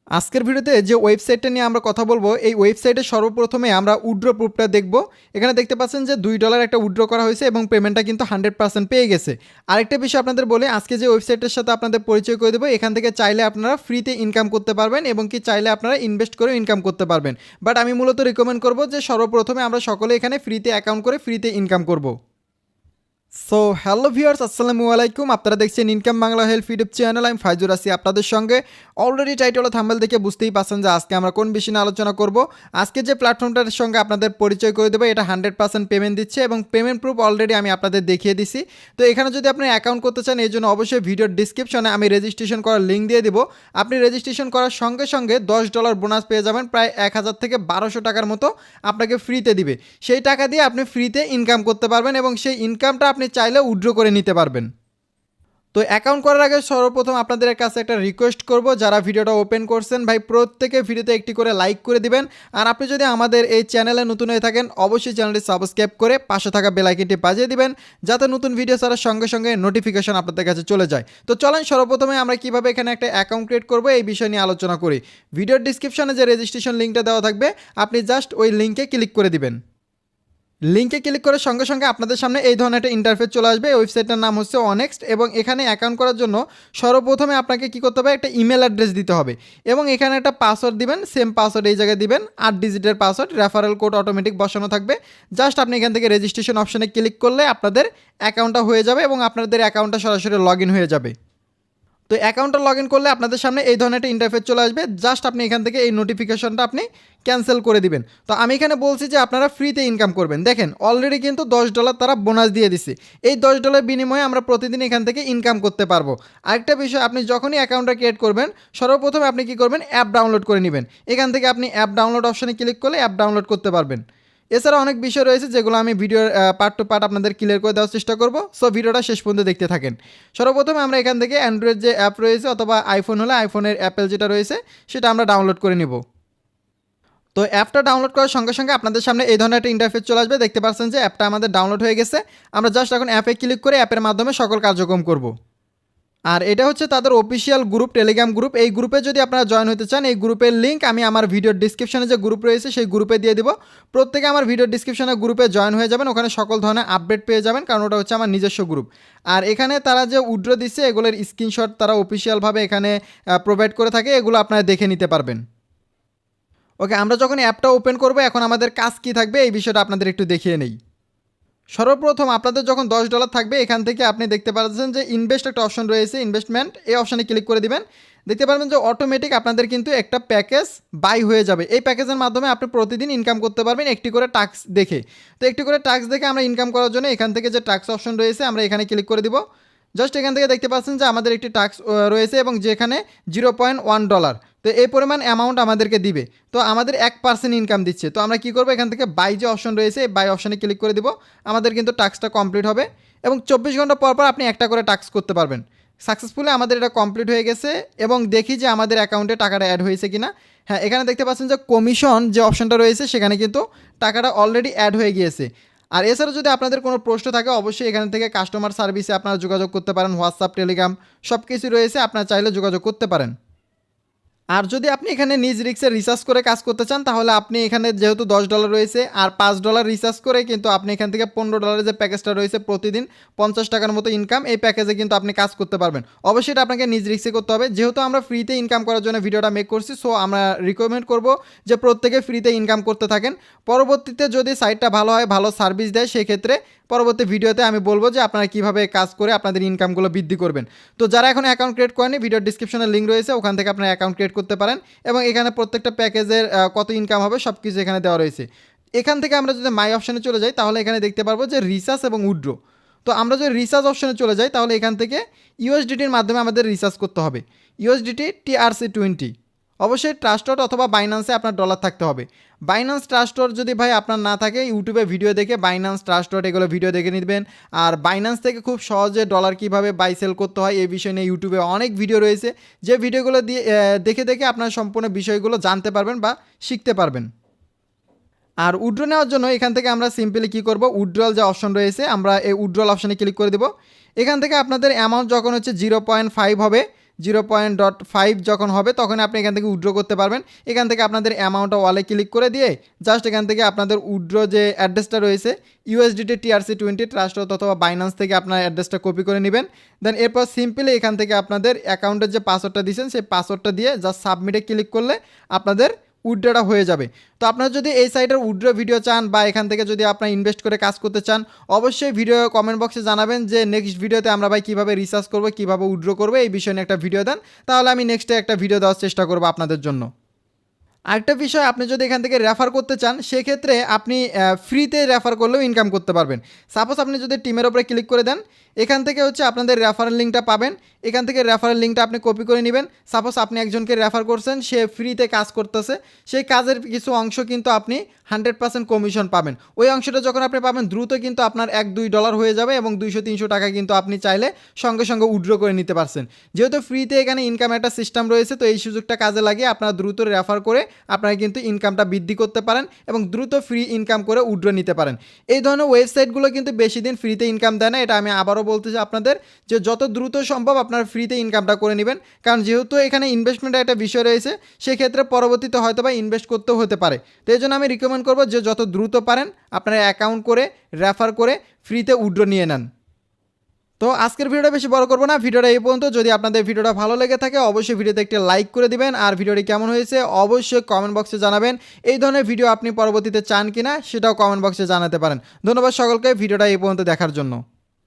আজকের ভিডিওতে যে ওয়েবসাইটটা নিয়ে আমরা কথা বলবো এই ওয়েবসাইটে সর্বপ্রথমে আমরা উইথড্র প্রুফটা দেখব। এখানে দেখতে পাচ্ছেন যে $2 একটা উইথড্র করা হয়েছে এবং পেমেন্টটা কিন্তু 100% পেয়ে গেছে। আরেকটা বিষয় আপনাদের বলে আজকে যে ওয়েবসাইটের সাথে আপনাদের পরিচয় করে দেবো, এখান থেকে চাইলে আপনারা ফ্রিতে ইনকাম করতে পারবেন এবং কি চাইলে আপনারা ইনভেস্ট করে ইনকাম করতে পারবেন। বাট আমি মূলত রিকমেন্ড করবো যে সর্বপ্রথমে আমরা সকলে এখানে ফ্রিতে অ্যাকাউন্ট করে ফ্রিতে ইনকাম করব। সো হ্যালো ভিউয়ার্স, আসসালামু আলাইকুম। আপনারা দেখছেন income Bangla help YouTube channel. আমি ফাইজুর আছি আপনাদের সঙ্গে। অলরেডি টাইটেল ও থাম্বনেল দেখে বুঝতেই পারছেন যে আজকে আমরা কোন বিষয় নিয়ে আলোচনা করব। আজকে যে প্ল্যাটফর্মটার সঙ্গে আপনাদের পরিচয় করে দেবো, এটা 100% পেমেন্ট দিচ্ছে এবং পেমেন্ট প্রুফ অলরেডি আমি আপনাদের দেখিয়ে দিছি। তো এখানে যদি আপনি অ্যাকাউন্ট করতে চান, এই জন্য অবশ্যই ভিডিওর ডিসক্রিপশনে আমি রেজিস্ট্রেশন করার লিঙ্ক দিয়ে দিব। আপনি রেজিস্ট্রেশন করার সঙ্গে সঙ্গে $10 বোনাস পেয়ে যাবেন। প্রায় 1000 থেকে 1200 টাকার মতো আপনাকে ফ্রিতে দিবে। সেই টাকা দিয়ে আপনি ফ্রিতে ইনকাম করতে পারবেন এবং সেই ইনকামটা আপনি চাইলে উইথড্র করে নিতে পারবেন। তো অ্যাকাউন্ট করার আগে সর্বপ্রথম আপনাদের কাছে একটা রিকোয়েস্ট করব, যারা ভিডিওটা ওপেন করছেন ভাই প্রত্যেকে ভিডিওতে একটি করে লাইক করে দিবেন। আর আপনি যদি আমাদের এই চ্যানেলে নতুন হয়ে থাকেন অবশ্যই চ্যানেলটি সাবস্ক্রাইব করে পাশে থাকা বেল আইকনটি বাজিয়ে দিবেন, যাতে নতুন ভিডিও ছাড়ার সঙ্গে সঙ্গে নোটিফিকেশন আপনাদের কাছে চলে যায়। তো চলেন সর্বপ্রথমে আমরা কিভাবে এখানে একটা অ্যাকাউন্ট ক্রিয়েট করব এই বিষয় নিয়ে আলোচনা করি। ভিডিওর ডিসক্রিপশনে যে রেজিস্ট্রেশন লিঙ্কটা দেওয়া থাকবে আপনি জাস্ট ওই লিঙ্কে ক্লিক করে দিবেন। লিঙ্কে ক্লিক করার সঙ্গে সঙ্গে আপনাদের সামনে এই ধরনের একটা ইন্টারফেস চলে আসবে। ওয়েবসাইটটার নাম হচ্ছে অনেক্সট এবং এখানে অ্যাকাউন্ট করার জন্য সর্বপ্রথমে আপনাকে কী করতে হবে, একটা ইমেল অ্যাড্রেস দিতে হবে এবং এখানে একটা পাসওয়ার্ড দিবেন। সেম পাসওয়ার্ড এই জায়গায় দিবেন, 8 ডিজিটের পাসওয়ার্ড। রেফারেল কোড অটোমেটিক বসানো থাকবে। জাস্ট আপনি এখান থেকে রেজিস্ট্রেশন অপশানে ক্লিক করলে আপনাদের অ্যাকাউন্টটা হয়ে যাবে এবং আপনাদের অ্যাকাউন্টটা সরাসরি লগ ইন হয়ে যাবে। তো অ্যাকাউন্টটা লগ ইন করলে আপনাদের সামনে এই ধরনের একটা ইন্টারফেস চলে আসবে। জাস্ট আপনি এখান থেকে এই নোটিফিকেশনটা আপনি ক্যান্সেল করে দিবেন। তো আমি এখানে বলছি যে আপনারা ফ্রিতে ইনকাম করবেন। দেখেন অলরেডি কিন্তু $10 তারা বোনাস দিয়ে দিছে। এই $10 বিনিময়ে আমরা প্রতিদিন এখান থেকে ইনকাম করতে পারবো। আরেকটা বিষয়, আপনি যখনই অ্যাকাউন্টটা ক্রিয়েট করবেন সর্বপ্রথমে আপনি কী করবেন, অ্যাপ ডাউনলোড করে নেবেন। এখান থেকে আপনি অ্যাপ ডাউনলোড অপশানে ক্লিক করলে অ্যাপ ডাউনলোড করতে পারবেন। এছাড়া অনেক বিষয় রয়েছে যেগুলো আমি ভিডিওর পার্ট টু পার্ট আপনাদের ক্লিয়ার করে দেওয়ার চেষ্টা করব। সো ভিডিওটা শেষ পর্যন্ত দেখতে থাকেন। সর্বপ্রথমে আমরা এখান থেকে অ্যান্ড্রয়েড যে অ্যাপ রয়েছে অথবা আইফোন হলে আইফোনের অ্যাপেল যেটা রয়েছে সেটা আমরা ডাউনলোড করে নিব। তো অ্যাপটা ডাউনলোড করার সঙ্গে সঙ্গে আপনাদের সামনে এই ধরনের একটা ইন্টারফেস চলে আসবে। দেখতে পাচ্ছেন যে অ্যাপটা আমাদের ডাউনলোড হয়ে গেছে। আমরা জাস্ট এখন অ্যাপে ক্লিক করে অ্যাপের মাধ্যমে সকল কার্যক্রম করব। আর এটা হচ্ছে তাদের অফিসিয়াল গ্রুপ, টেলিগ্রাম গ্রুপ। এই গ্রুপে যদি আপনারা জয়েন হতে চান, এই গ্রুপের লিঙ্ক আমি আমার ভিডিওর ডিসক্রিপশনে যে গ্রুপ রয়েছে সেই গ্রুপে দিয়ে দিব। প্রত্যেকে আমার ভিডিওর ডিসক্রিপশনে গ্রুপে জয়েন হয়ে যাবেন, ওখানে সকল ধরনের আপডেট পেয়ে যাবেন, কারণ ওটা হচ্ছে আমার নিজস্ব গ্রুপ। আর এখানে তারা যে উইথড্র দিচ্ছে এগুলোর স্ক্রিনশট তারা অফিসিয়ালভাবে এখানে প্রোভাইড করে থাকে, এগুলো আপনারা দেখে নিতে পারবেন। ওকে, আমরা যখন অ্যাপটা ওপেন করবো এখন আমাদের কাজ কী থাকবে এই বিষয়টা আপনাদের একটু দেখিয়ে নেই। সর্বপ্রথম আপনাদের যখন $10 থাকবে এখান থেকে আপনি দেখতে পাচ্ছেন যে ইনভেস্ট একটা অপশন রয়েছে, ইনভেস্টমেন্ট, এই অপশানে ক্লিক করে দিবেন। দেখতে পারবেন যে অটোমেটিক আপনাদের কিন্তু একটা প্যাকেজ বাই হয়ে যাবে। এই প্যাকেজের মাধ্যমে আপনি প্রতিদিন ইনকাম করতে পারবেন একটি করে টাস্ক দেখে। তো একটি করে টাস্ক দেখে আমরা ইনকাম করার জন্য এখান থেকে যে টাস্ক অপশন রয়েছে আমরা এখানে ক্লিক করে দিব। জাস্ট এখান থেকে দেখতে পাচ্ছেন যে আমাদের একটি টাস্ক রয়েছে এবং যেখানে $0.1। তো এই পরিমাণ অ্যামাউন্ট আমাদেরকে দিবে। তো আমাদের 1% ইনকাম দিচ্ছে। তো আমরা কী করবো, এখান থেকে বাই যে অপশন রয়েছে বাই অপশানে ক্লিক করে দিব। আমাদের কিন্তু টাস্কটা কমপ্লিট হবে এবং 24 ঘন্টা পর পর আপনি একটা করে টাস্ক করতে পারবেন। সাকসেসফুলি আমাদের এটা কমপ্লিট হয়ে গেছে এবং দেখি যে আমাদের অ্যাকাউন্টে টাকাটা অ্যাড হয়েছে কিনা। হ্যাঁ, এখানে দেখতে পাচ্ছেন যে কমিশন যে অপশনটা রয়েছে সেখানে কিন্তু টাকাটা অলরেডি অ্যাড হয়ে গিয়েছে। আর এছাড়া যদি আপনাদের কোনো প্রশ্ন থাকে অবশ্যই এখান থেকে কাস্টমার সার্ভিসে আপনারা যোগাযোগ করতে পারেন। হোয়াটসঅ্যাপ, টেলিগ্রাম সব কিছু রয়েছে, আপনারা চাইলে যোগাযোগ করতে পারেন। আর যদি আপনি এখানে নিজ রিক্সে রিচার্জ করে কাজ করতে চান তাহলে আপনি এখানে যেহেতু $10 রয়েছে আর $5 রিচার্জ করে কিন্তু আপনি এখান থেকে $15 যে প্যাকেজটা রয়েছে প্রতিদিন 50 টাকার মতো ইনকাম, এই প্যাকেজে কিন্তু আপনি কাজ করতে পারবেন। অবশ্যই এটা আপনাকে নিজ রিক্সে করতে হবে। যেহেতু আমরা ফ্রিতে ইনকাম করার জন্য ভিডিওটা মেক করছি, সো আমরা রিকমেন্ড করব যে প্রত্যেকে ফ্রিতে ইনকাম করতে থাকেন। পরবর্তীতে যদি সাইটটা ভালো হয়, ভালো সার্ভিস দেয়, সেক্ষেত্রে পরবর্তী ভিডিওতে আমি বলবো যে আপনারা কীভাবে কাজ করে আপনাদের ইনকামগুলো বৃদ্ধি করবেন। তো যারা এখন অ্যাকাউন্ট ক্রিয়েট করেনি, ভিডিওর ডিসক্রিপশনে লিঙ্ক রয়েছে, ওখান থেকে আপনারা অ্যাকাউন্ট ক্রিয়েট করতে পারেন এবং এখানে প্রত্যেকটা প্যাকেজের কত ইনকাম হবে সব কিছু এখানে দেওয়া রয়েছে। এখান থেকে আমরা যদি মাই অপশানে চলে যাই তাহলে এখানে দেখতে পারবো যে রিচার্জ এবং উইথড্র। তো আমরা যদি রিচার্জ অপশানে চলে যাই তাহলে এখান থেকে ইউএসডিটির মাধ্যমে আমাদের রিচার্জ করতে হবে। USDT TRC20। অবশ্যই ট্রাস্টড অথবা বাইন্যান্সে আপনার ডলার থাকতে হবে। বাইন্যান্স ট্রাস্টড যদি ভাই আপনার না থাকে, ইউটিউবে ভিডিও দেখে বাইন্যান্স ট্রাস্টড এগুলো ভিডিও দেখে নেবেন। আর বাইন্যান্স থেকে খুব সহজে ডলার কীভাবে বাই সেল করতে হয় এই বিষয় নিয়ে ইউটিউবে অনেক ভিডিও রয়েছে, যে ভিডিওগুলো দিয়ে দেখে দেখে আপনার সম্পূর্ণ বিষয়গুলো জানতে পারবেন বা শিখতে পারবেন। আর উইথড্র নেওয়ার জন্য এখান থেকে আমরা সিম্পলি কী করব, উইথড্রল যে অপশন রয়েছে আমরা এই উইথড্রল অপশানে ক্লিক করে দেবো। এখান থেকে আপনাদের অ্যামাউন্ট যখন হচ্ছে 0.5 হবে, 0.5 যখন হবে তখন আপনি এখান থেকে উইথড্র করতে পারবেন। এখান থেকে আপনাদের অ্যামাউন্টটা ওয়ালে ক্লিক করে দিয়ে জাস্ট এখান থেকে আপনাদের উইথড্র যে অ্যাড্রেসটা রয়েছে ইউএসডিটি TRC20 ট্রাস্ট অথবা বাইন্যান্স থেকে আপনার অ্যাড্রেসটা কপি করে নেবেন। দেন এরপর সিম্পলি এখান থেকে আপনাদের অ্যাকাউন্টের যে পাসওয়ার্ডটা দিয়েছেন সেই পাসওয়ার্ডটা দিয়ে জাস্ট সাবমিটে ক্লিক করলে আপনাদের উইথড্রটা হয়ে যাবে। তো আপনারা যদি এই সাইটের উইথড্র ভিডিও চান বা এখান থেকে যদি আপনারা ইনভেস্ট করে কাজ করতে চান, অবশ্যই ভিডিও কমেন্ট বক্সে জানাবেন যে নেক্সট ভিডিওতে আমরা ভাই কীভাবে রিসার্চ করবো, কীভাবে উইথড্র করবো এই বিষয়ে নিয়ে একটা ভিডিও দেন, তাহলে আমি নেক্সটে একটা ভিডিও দেওয়ার চেষ্টা করবো আপনাদের জন্য। আরেকটা বিষয়, আপনি যদি এখান থেকে রেফার করতে চান সেক্ষেত্রে আপনি ফ্রিতে রেফার করলেও ইনকাম করতে পারবেন। সাপোজ আপনি যদি টিমের ওপরে ক্লিক করে দেন, এখান থেকে হচ্ছে আপনাদের রেফারেল লিঙ্কটা পাবেন। এখান থেকে রেফারেল লিঙ্কটা আপনি কপি করে নেবেন। সাপোজ আপনি একজনকে রেফার করছেন, সে ফ্রিতে কাজ করতেছে, সেই কাজের কিছু অংশ কিন্তু আপনি 100% কমিশন পাবেন। ওই অংশটা যখন আপনি পাবেন দ্রুত কিন্তু আপনার $1-2 হয়ে যাবে এবং 200-300 টাকা কিন্তু আপনি চাইলে সঙ্গে সঙ্গে উইথড্র করে নিতে পারছেন। যেহেতু ফ্রিতে এখানে ইনকাম একটা সিস্টেম রয়েছে, তো এই সুযোগটা কাজে লাগিয়ে আপনারা দ্রুত রেফার করে আপনারা কিন্তু ইনকামটা বৃদ্ধি করতে পারেন এবং দ্রুত ফ্রি ইনকাম করে উইথড্র নিতে পারেন। এই ধরনের ওয়েবসাইটগুলো কিন্তু বেশি দিন ফ্রিতে ইনকাম দেয় না, এটা আমি আবারও বলতেছি আপনাদের যে যত দ্রুত সম্ভব আপনারা ফ্রিতে ইনকামটা করে নেবেন। কারণ যেহেতু এখানে ইনভেস্টমেন্টের একটা বিষয় রয়েছে, সেক্ষেত্রে পরবর্তীতে হয়তো বা ইনভেস্ট করতেও হতে পারে। তো এই জন্য আমি রিকমেন্ড করবো যে যত দ্রুত পারেন আপনারা অ্যাকাউন্ট করে রেফার করে ফ্রিতে উইথড্র নিয়ে নেন। তো আজকের ভিডিওটা বেশি বড় করবো না, ভিডিওটা এই পর্যন্ত। যদি আপনাদের ভিডিওটা ভালো লেগে থাকে অবশ্যই ভিডিওতে একটি লাইক করে দিবেন, আর ভিডিওটি কেমন হয়েছে অবশ্যই কমেন্ট বক্সে জানাবেন। এই ধরনের ভিডিও আপনি পরবর্তীতে চান কিনা সেটাও কমেন্ট বক্সে জানাতে পারেন। ধন্যবাদ সকলকে ভিডিওটা এই পর্যন্ত দেখার জন্য।